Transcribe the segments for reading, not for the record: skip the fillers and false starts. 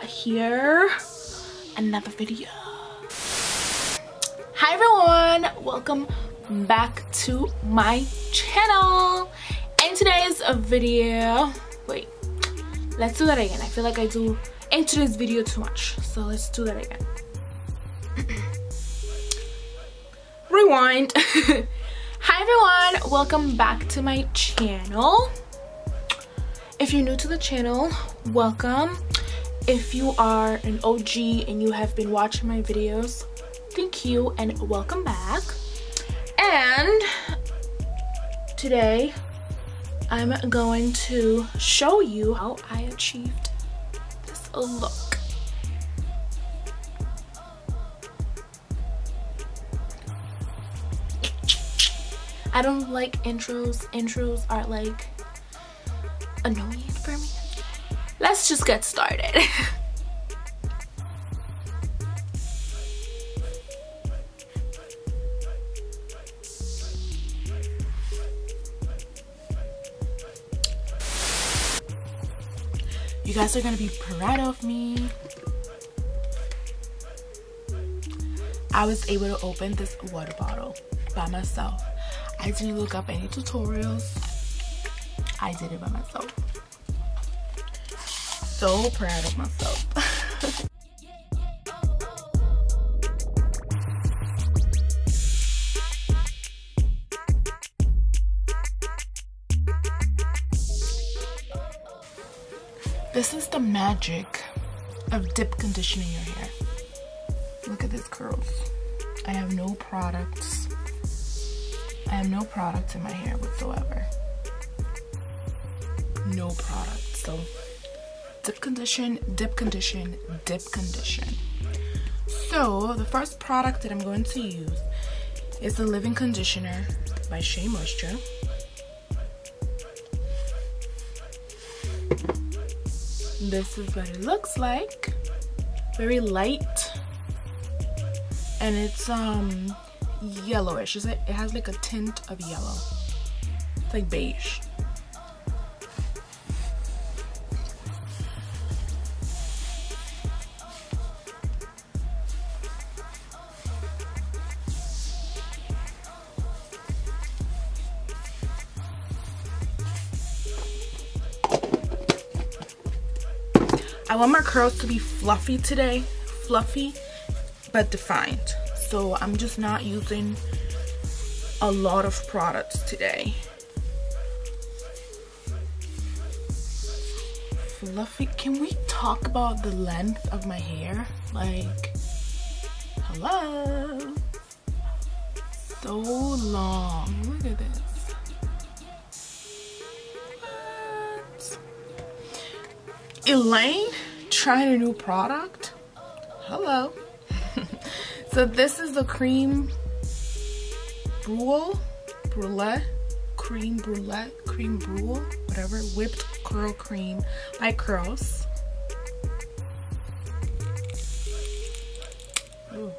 here, another video. Hi everyone, welcome back to my channel. In today's video, wait, let's do that again. I feel like I do in today's video too much, so let's do that again. Rewind. Hi everyone, welcome back to my channel. If you're new to the channel, welcome. If you are an OG and you have been watching my videos, thank you and welcome back. And today I'm going to show you how I achieved this look. I don't like intros. Intros are like annoying for me. Let's just get started. You guys are gonna be proud of me. I was able to open this water bottle by myself. I didn't look up any tutorials. I did it by myself. So proud of myself. This is the magic of dip conditioning your hair. Look at these curls. I have no products. I have no product in my hair whatsoever. No product. So dip condition, dip condition, dip condition. So the first product that I'm going to use is the Living Conditioner by Sheamoisture. This is what it looks like. Very light, and it's yellowish. It has like a tint of yellow. It's like beige. I want my curls to be fluffy today. Fluffy, but defined. So I'm just not using a lot of products today. Fluffy. Can we talk about the length of my hair? Like, hello? So long. Look at this. Elaine trying a new product. Hello. So this is the creme brule, creme brule, whatever, whipped curl cream by Curls. Ooh.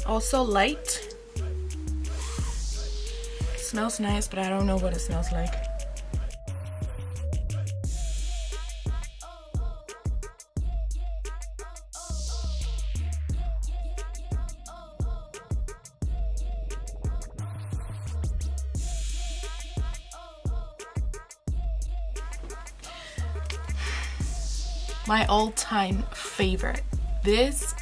Also light. Smells nice, but I don't know what it smells like. My all-time favorite. This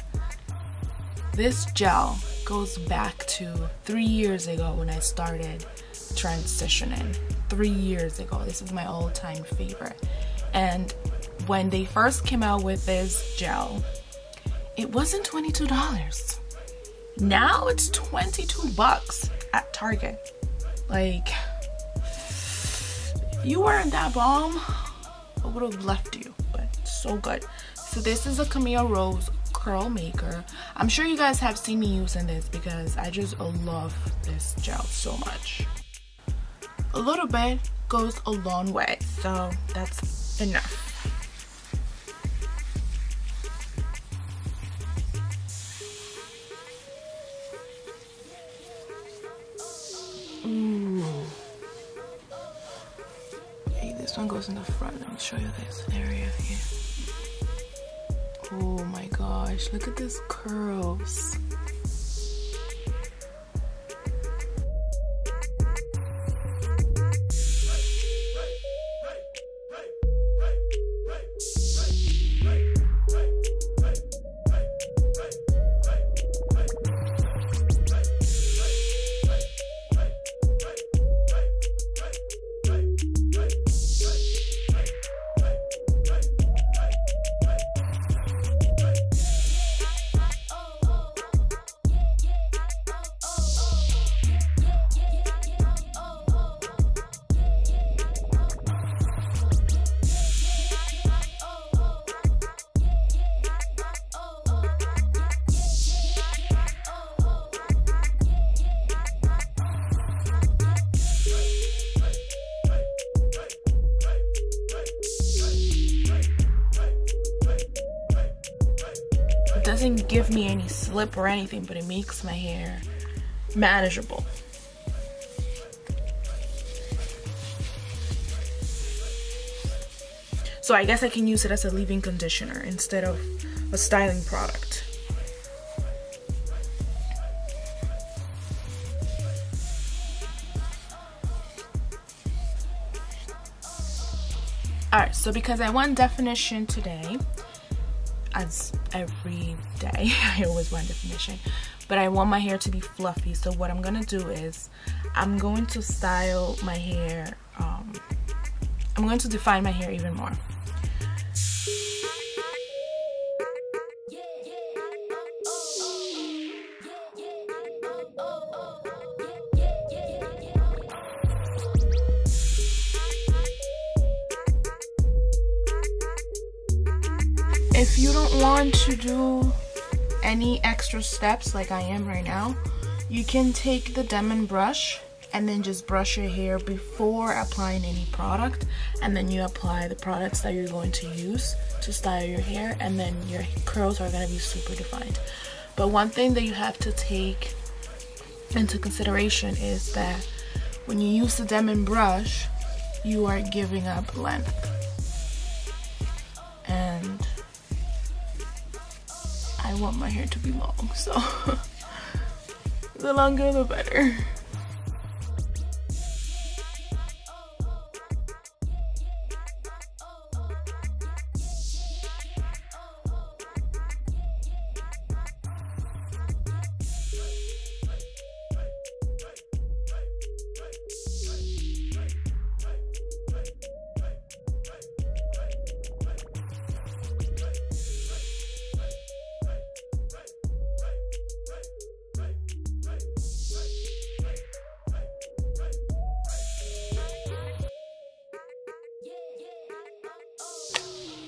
gel goes back to 3 years ago when I started transitioning. 3 years ago. This is my all-time favorite. And when they first came out with this gel, it wasn't $22. Now it's 22 bucks at Target. Like, if you weren't that bomb, I would have left you, but so good. So this is a Camille Rose curl maker. I'm sure you guys have seen me using this because I just love this gel so much. A little bit goes a long way, so that's enough. this one goes in the front. Let me show you this area here. Oh my gosh, look at these curls. Doesn't give me any slip or anything, but it makes my hair manageable. So I guess I can use it as a leave-in conditioner instead of a styling product. Alright, so because I want definition today, as every day, I always want definition, but I want my hair to be fluffy. So what I'm gonna do is I'm going to style my hair, I'm going to define my hair even more. If you don't want to do any extra steps like I am right now, you can take the diamond brush and then just brush your hair before applying any product, and then you apply the products that you're going to use to style your hair, and then your curls are going to be super defined. But one thing that you have to take into consideration is that when you use the diamond brush, you are giving up length, and I want my hair to be long, so the longer the better.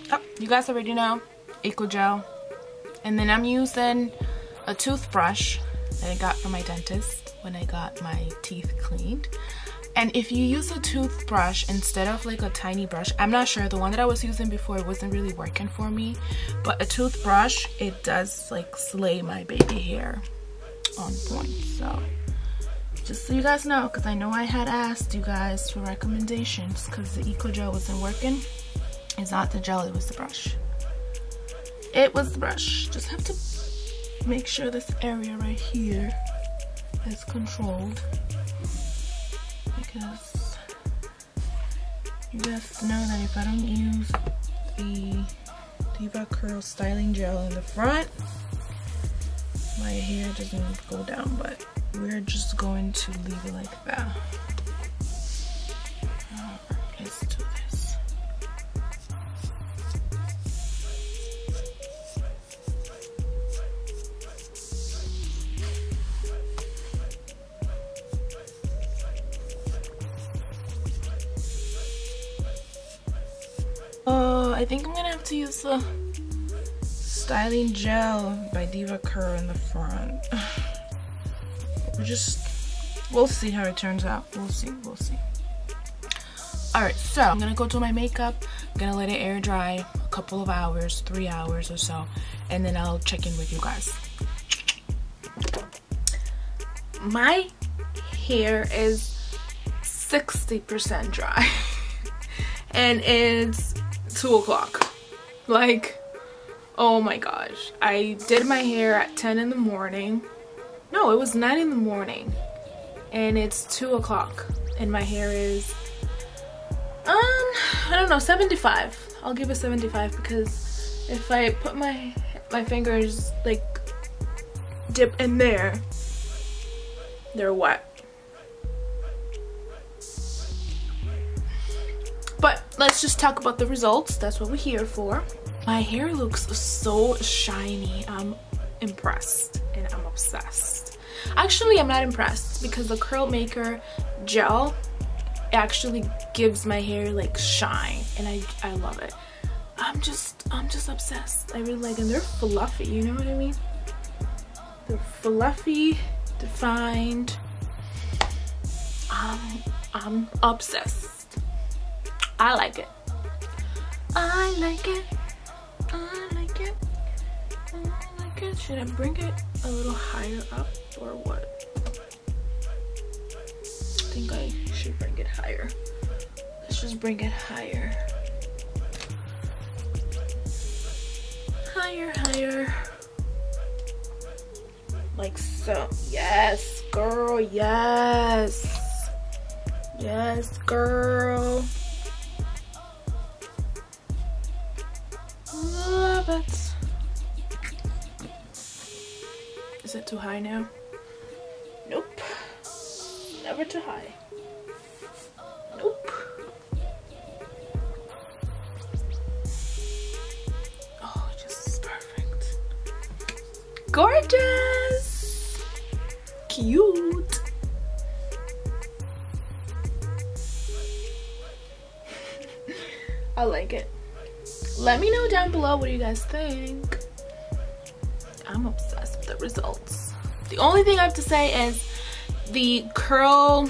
Oh, you guys already know, Eco Gel. And then I'm using a toothbrush that I got from my dentist when I got my teeth cleaned. And if you use a toothbrush instead of like a tiny brush, I'm not sure, the one that I was using before wasn't really working for me, but a toothbrush, it does like slay my baby hair on point. So just so you guys know, because I know I had asked you guys for recommendations because the Eco Gel wasn't working. It's not the gel, it was the brush. It was the brush. Just have to make sure this area right here is controlled, because you guys know that if I don't use the Diva Curl styling gel in the front, my hair doesn't go down, but we're just going to leave it like that. Let's do this. I think I'm gonna have to use the styling gel by Diva Curl in the front. We'll see how it turns out. We'll see. Alright, so I'm gonna go do my makeup. I'm gonna let it air dry a couple of hours, 3 hours or so, and then I'll check in with you guys. My hair is 60% dry. and it's 2 o'clock. Like, oh my gosh. I did my hair at 10 in the morning. No, it was 9 in the morning. And it's 2 o'clock. And my hair is, I don't know, 75. I'll give it 75 because if I put my fingers, like, dip in there, they're wet. But let's just talk about the results. That's what we're here for. My hair looks so shiny. I'm impressed and I'm obsessed. Actually, I'm not impressed because the curl maker gel actually gives my hair like shine, and I love it. I'm just obsessed. I really like them. They're fluffy, you know what I mean? They're fluffy, defined. I'm obsessed. I like it. I like it. I like it. I like it. Should I bring it a little higher up or what? I think I should bring it higher. Let's just bring it higher. Higher, higher. Like so. Yes, girl, yes. Yes, girl. Love it. Is it too high now? Nope. Never too high. Nope. Oh, just perfect. Gorgeous. Cute. I like it. Let me know down below what you guys think. I'm obsessed with the results. The only thing I have to say is the curl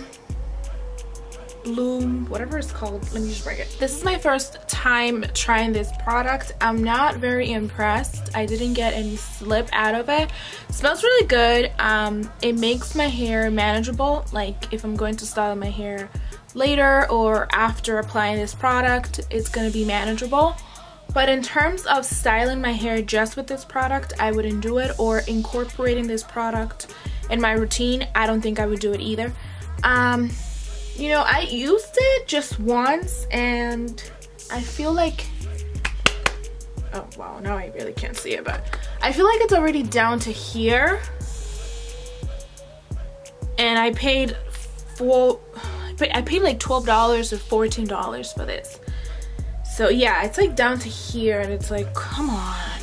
bloom, whatever it's called. Let me just bring it. This is my first time trying this product. I'm not very impressed. I didn't get any slip out of it. It smells really good. It makes my hair manageable. Like if I'm going to style my hair later or after applying this product, it's gonna be manageable. But in terms of styling my hair just with this product, I wouldn't do it, or incorporating this product in my routine, I don't think I would do it either. You know, I used it just once and I feel like, oh wow, now I really can't see it, but I feel like it's already down to here. And I paid like $12 or $14 for this. So yeah, it's like down to here and it's like, come on.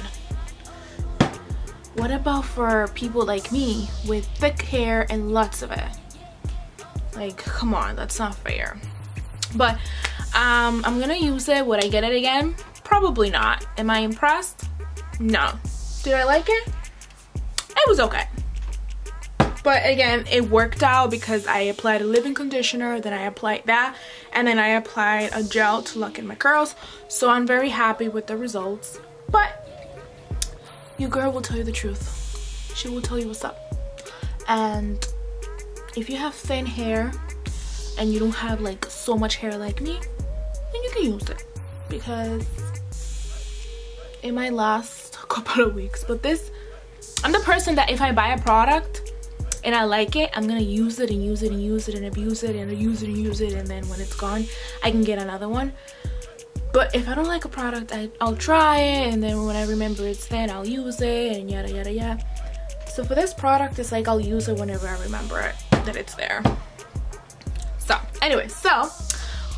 What about for people like me with thick hair and lots of it? Like, come on, that's not fair. But I'm gonna use it. Would I get it again? Probably not. Am I impressed? No. Did I like it? It was okay. But again, it worked out because I applied a leave-in conditioner, then I applied that, and then I applied a gel to lock in my curls. So I'm very happy with the results. But your girl will tell you the truth. She will tell you what's up. And if you have thin hair and you don't have like so much hair like me, then you can use it because it might last a couple of weeks. But this, I'm the person that if I buy a product and I like it, I'm gonna use it and use it and use it and abuse it and use it and use it, and then when it's gone I can get another one. But if I don't like a product, I'll try it, and then when I remember it's thin, I'll use it, and yada yada yada. So for this product, it's like I'll use it whenever I remember it, that it's there. So anyway, so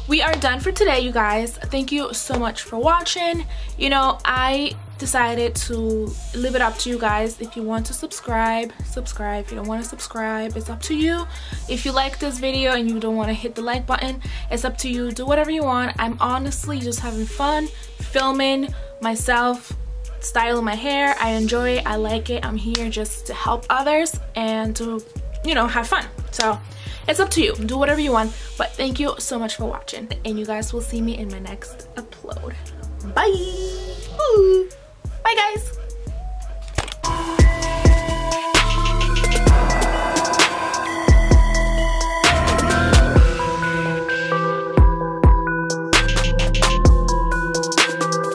we are done for today, you guys. Thank you so much for watching. You know, I decided to leave it up to you guys. If you want to subscribe, subscribe. If you don't want to subscribe, it's up to you. If you like this video and you don't want to hit the like button, it's up to you. Do whatever you want. I'm honestly just having fun filming myself, styling my hair. I enjoy it. I like it. I'm here just to help others and to, you know, have fun. So it's up to you. Do whatever you want. But thank you so much for watching, and you guys will see me in my next upload. Bye. Bye guys.